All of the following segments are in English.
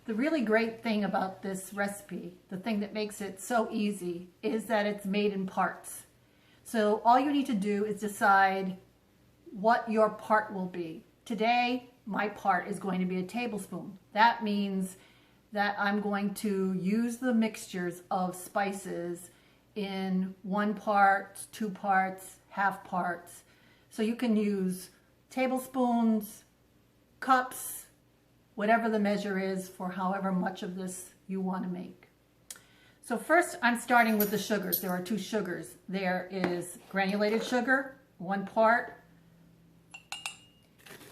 The really great thing about this recipe, the thing that makes it so easy, is that it's made in parts. So all you need to do is decide what your part will be. Today, my part is going to be a tablespoon. That means that I'm going to use the mixtures of spices in 1 part, 2 parts, half parts. So you can use tablespoons, cups, whatever the measure is for however much of this you want to make. So first I'm starting with the sugars. There are 2 sugars. There is granulated sugar, 1 part,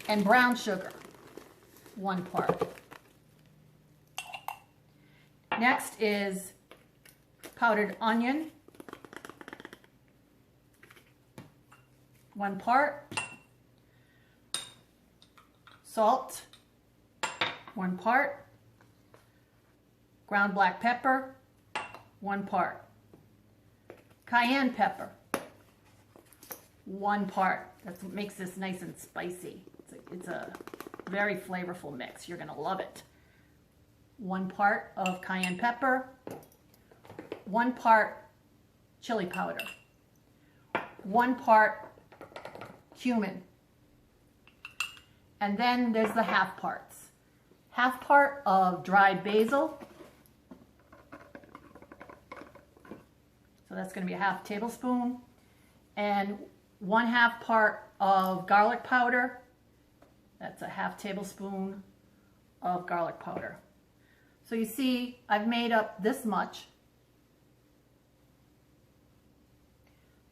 and brown sugar, 1 part. Next is powdered onion, 1 part, salt, 1 part, ground black pepper, 1 part, cayenne pepper, 1 part. That's what makes this nice and spicy. It's a very flavorful mix. You're gonna love it. 1 part of cayenne pepper, 1 part chili powder, 1 part cumin, and then there's the half parts. Half part of dried basil, so that's going to be a half tablespoon, and 1/2 part of garlic powder. That's a half tablespoon of garlic powder. So you see, I've made up this much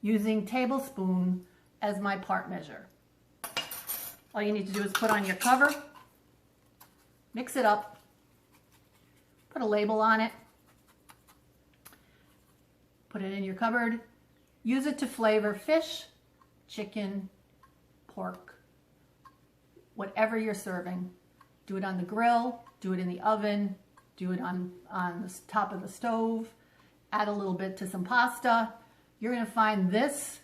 using tablespoon as my part measure. All you need to do is put on your cover, mix it up, put a label on it, put it in your cupboard. Use it to flavor fish, chicken, pork, whatever you're serving. Do it on the grill, do it in the oven, do it on the top of the stove, add a little bit to some pasta. You're going to find this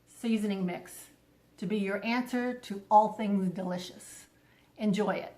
seasoning mix to be your answer to all things delicious. Enjoy it.